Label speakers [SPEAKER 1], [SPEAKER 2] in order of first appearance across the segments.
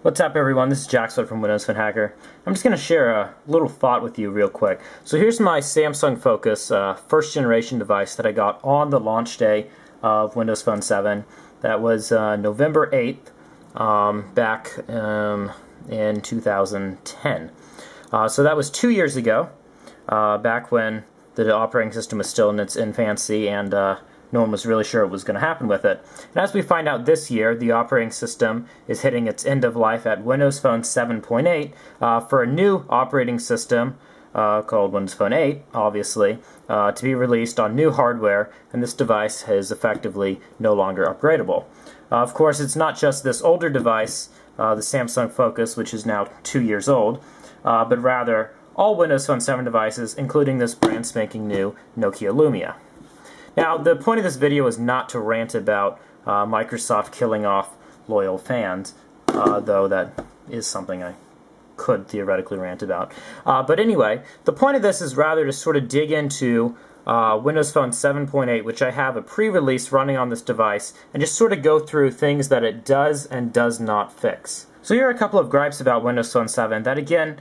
[SPEAKER 1] What's up, everyone? This is Jackswood from Windows Phone Hacker. I'm just going to share a little thought with you real quick. So here's my Samsung Focus first generation device that I got on the launch day of Windows Phone 7. That was November 8th back in 2010. So that was 2 years ago, back when the operating system was still in its infancy and no one was really sure what was going to happen with it. And as we find out this year, the operating system is hitting its end of life at Windows Phone 7.8 for a new operating system called Windows Phone 8, obviously, to be released on new hardware, and this device is effectively no longer upgradable. Of course, it's not just this older device, the Samsung Focus, which is now 2 years old, but rather all Windows Phone 7 devices, including this brand spanking new Nokia Lumia. Now, the point of this video is not to rant about Microsoft killing off loyal fans, though that is something I could theoretically rant about. But anyway, the point of this is rather to sort of dig into Windows Phone 7.8, which I have a pre-release running on this device, and just sort of go through things that it does and does not fix. So here are a couple of gripes about Windows Phone 7 that, again,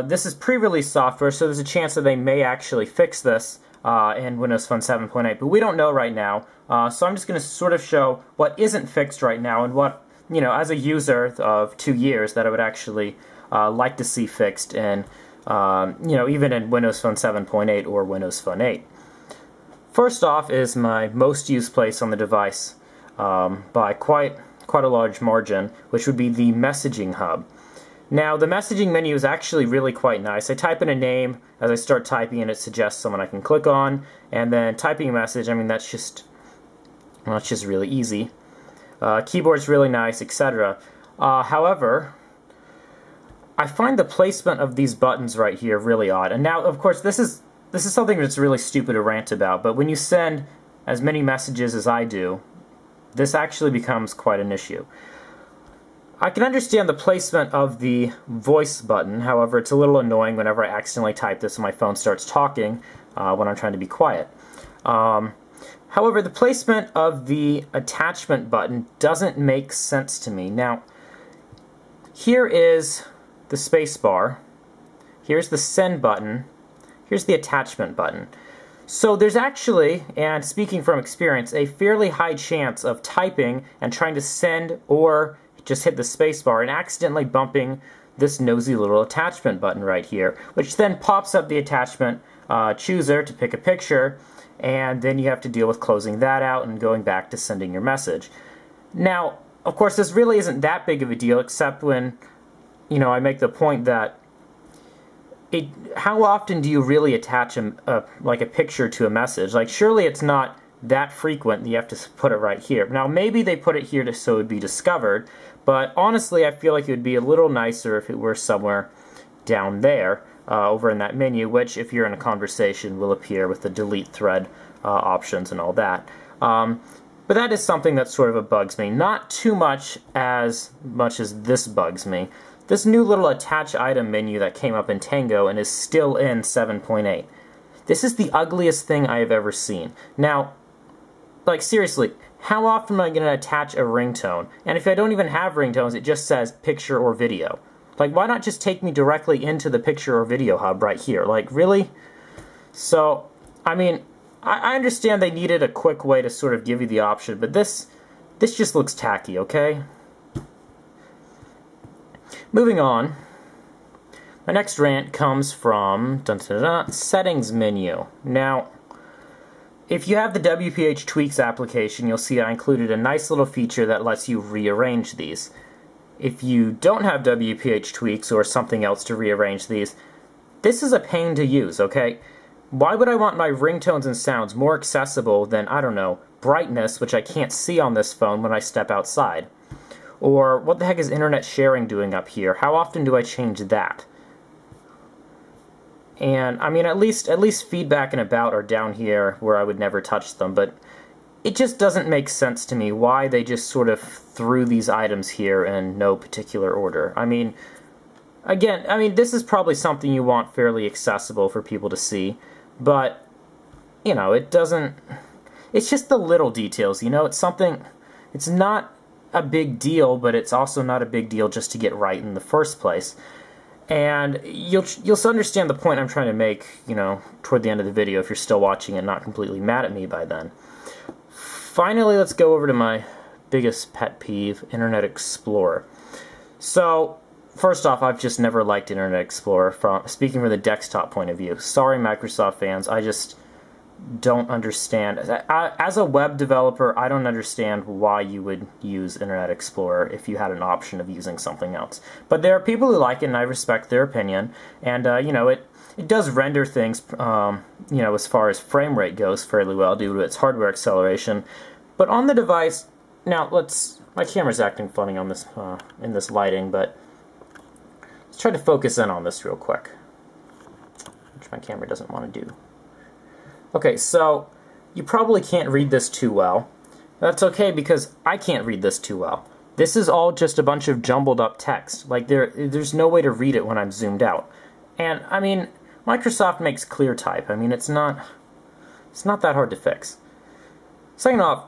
[SPEAKER 1] this is pre-release software, so there's a chance that they may actually fix this in Windows Phone 7.8, but we don't know right now, so I'm just going to sort of show what isn't fixed right now and what, you know, as a user of 2 years, that I would actually like to see fixed in, you know, even in Windows Phone 7.8 or Windows Phone 8. First off is my most used place on the device by quite a large margin, which would be the messaging hub. Now, the messaging menu is actually really quite nice. I type in a name. As I start typing in, it suggests someone I can click on, and then typing a message, I mean, that's just really easy. Keyboard's really nice, etc. However, I find the placement of these buttons right here really odd. And now, of course, this is something that's really stupid to rant about, but when you send as many messages as I do, this actually becomes quite an issue. I can understand the placement of the voice button, however, it's a little annoying whenever I accidentally type this and my phone starts talking when I'm trying to be quiet. However, the placement of the attachment button doesn't make sense to me. Now, here is the space bar, here's the send button, here's the attachment button. So there's actually, and speaking from experience, a fairly high chance of typing and trying to send or just hit the spacebar and accidentally bumping this nosy little attachment button right here, which then pops up the attachment chooser to pick a picture, and then you have to deal with closing that out and going back to sending your message. Now, of course, this really isn't that big of a deal, except when, you know, I make the point that how often do you really attach like a picture to a message? Like, surely it's not that frequent that you have to put it right here. Now, maybe they put it here so it would be discovered, but honestly, I feel like it would be a little nicer if it were somewhere down there, over in that menu, which, if you're in a conversation, will appear with the delete thread options and all that. But that is something that sort of bugs me. Not too much as this bugs me. This new little attach item menu that came up in Tango and is still in 7.8. This is the ugliest thing I have ever seen. Now, like, seriously, how often am I going to attach a ringtone? And if I don't even have ringtones, it just says picture or video. Like, why not just take me directly into the picture or video hub right here? Like, really? So, I mean, I understand they needed a quick way to sort of give you the option, but this just looks tacky, okay? Moving on, my next rant comes from settings menu. Now, if you have the WPH Tweaks application, you'll see I included a nice little feature that lets you rearrange these. If you don't have WPH Tweaks or something else to rearrange these, this is a pain to use, okay? Why would I want my ringtones and sounds more accessible than, I don't know, brightness, which I can't see on this phone when I step outside? Or what the heck is internet sharing doing up here? How often do I change that? And, I mean, at least feedback and about are down here where I would never touch them, but it just doesn't make sense to me why they just sort of threw these items here in no particular order. I mean, again, this is probably something you want fairly accessible for people to see, but, you know, it's just the little details, you know, it's not a big deal, but it's also not a big deal just to get right in the first place. And you'll understand the point I'm trying to make, toward the end of the video if you're still watching and not completely mad at me by then. Finally, let's go over to my biggest pet peeve, Internet Explorer. So, first off, I've just never liked Internet Explorer, speaking from the desktop point of view. Sorry, Microsoft fans, I just don't understand. As a web developer, I don't understand why you would use Internet Explorer if you had an option of using something else. But there are people who like it, and I respect their opinion. And, it does render things, as far as frame rate goes fairly well due to its hardware acceleration. But on the device, now my camera's acting funny on this, in this lighting, but let's try to focus in on this real quick, which my camera doesn't want to do. Okay, so you probably can't read this too well. That's okay because I can't read this too well. This is all just a bunch of jumbled up text. Like there's no way to read it when I'm zoomed out. And I mean, Microsoft makes ClearType. I mean, it's not that hard to fix. Second off,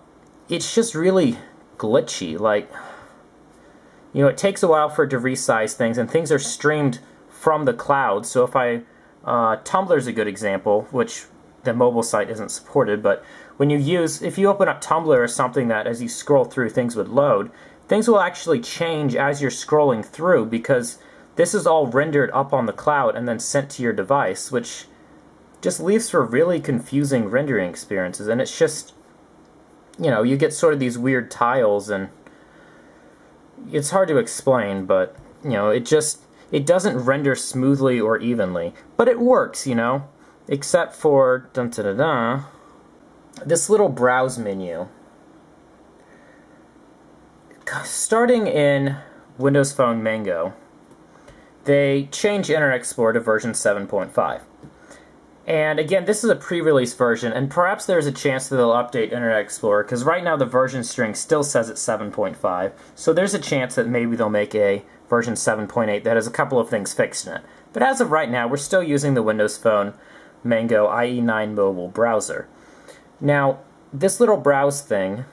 [SPEAKER 1] it's just really glitchy. Like, it takes a while for it to resize things, and things are streamed from the cloud. So if Tumblr's a good example, which the mobile site isn't supported, but if you open up Tumblr or something that as you scroll through things would load, things will actually change as you're scrolling through because this is all rendered up on the cloud and then sent to your device, which just leaves for really confusing rendering experiences. And it's just, you get sort of these weird tiles, and it's hard to explain, but, it doesn't render smoothly or evenly. But it works, except for this little browse menu. Starting in Windows Phone Mango, they changed Internet Explorer to version 7.5. And again, this is a pre-release version, and perhaps there's a chance that they'll update Internet Explorer, because right now the version string still says it's 7.5, so there's a chance that maybe they'll make a version 7.8 that has a couple of things fixed in it. But as of right now, we're still using the Windows Phone Mango IE9 mobile browser. Now, this little browse thing,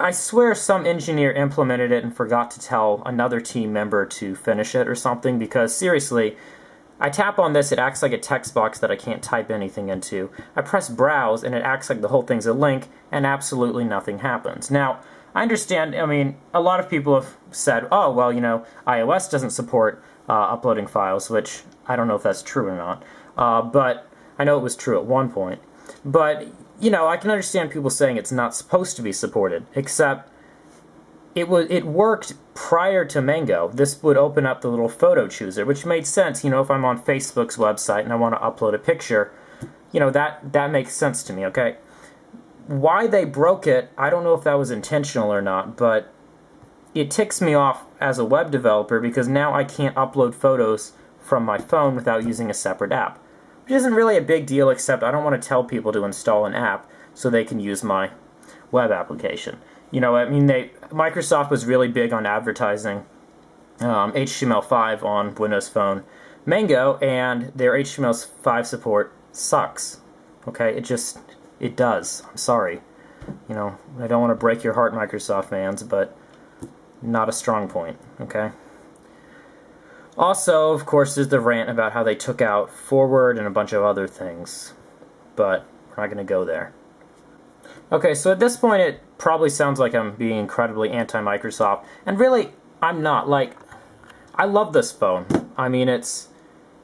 [SPEAKER 1] I swear some engineer implemented it and forgot to tell another team member to finish it or something, because seriously, I tap on this, it acts like a text box that I can't type anything into. I press browse and it acts like the whole thing's a link, and absolutely nothing happens. Now, I understand, a lot of people have said, oh, well, iOS doesn't support uploading files, which I don't know if that's true or not, but I know it was true at one point. But, I can understand people saying it's not supposed to be supported, except it worked prior to Mango. This would open up the little photo chooser, which made sense, if I'm on Facebook's website and I want to upload a picture, that makes sense to me, okay? Why they broke it, I don't know if that was intentional or not, but it ticks me off as a web developer because now I can't upload photos from my phone without using a separate app. Which isn't really a big deal, except I don't want to tell people to install an app so they can use my web application. Microsoft was really big on advertising HTML5 on Windows Phone Mango, and their HTML5 support sucks. Okay, it does. I'm sorry. I don't want to break your heart, Microsoft fans, but not a strong point, okay? Also, of course, there's the rant about how they took out forward and a bunch of other things, but we're not going to go there. Okay, so at this point it probably sounds like I'm being incredibly anti-Microsoft, and really, I'm not. I love this phone.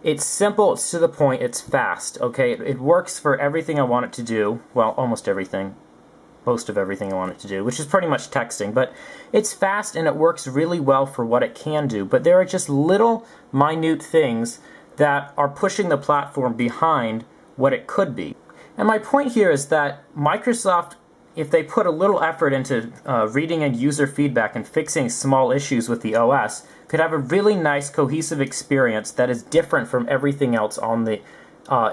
[SPEAKER 1] It's simple, it's to the point, it's fast, okay? It works for everything I want it to do, well, almost everything. Most of everything I want it to do, which is pretty much texting, but it's fast and it works really well for what it can do, but there are just little minute things that are pushing the platform behind what it could be. And my point here is that Microsoft, if they put a little effort into reading and user feedback and fixing small issues with the OS, could have a really nice cohesive experience that is different from everything else on the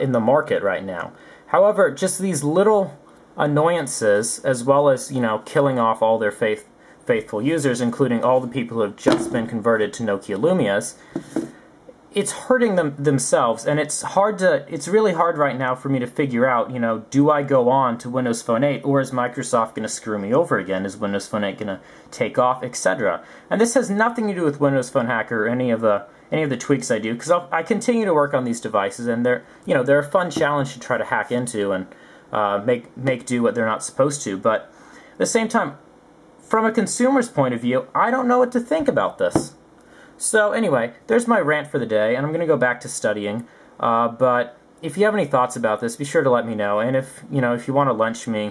[SPEAKER 1] in the market right now. However, just these little annoyances, as well as, killing off all their faithful users, including all the people who have just been converted to Nokia Lumias, it's hurting them themselves, and it's really hard right now for me to figure out, do I go on to Windows Phone 8, or is Microsoft going to screw me over again? Is Windows Phone 8 going to take off, etc.? And this has nothing to do with Windows Phone Hacker or any of the tweaks I do, because I continue to work on these devices, and they're a fun challenge to try to hack into and make do what they're not supposed to. But at the same time, from a consumer's point of view, I don't know what to think about this. So anyway, there's my rant for the day, and I'm going to go back to studying. But if you have any thoughts about this, be sure to let me know. And if you want to lunch me,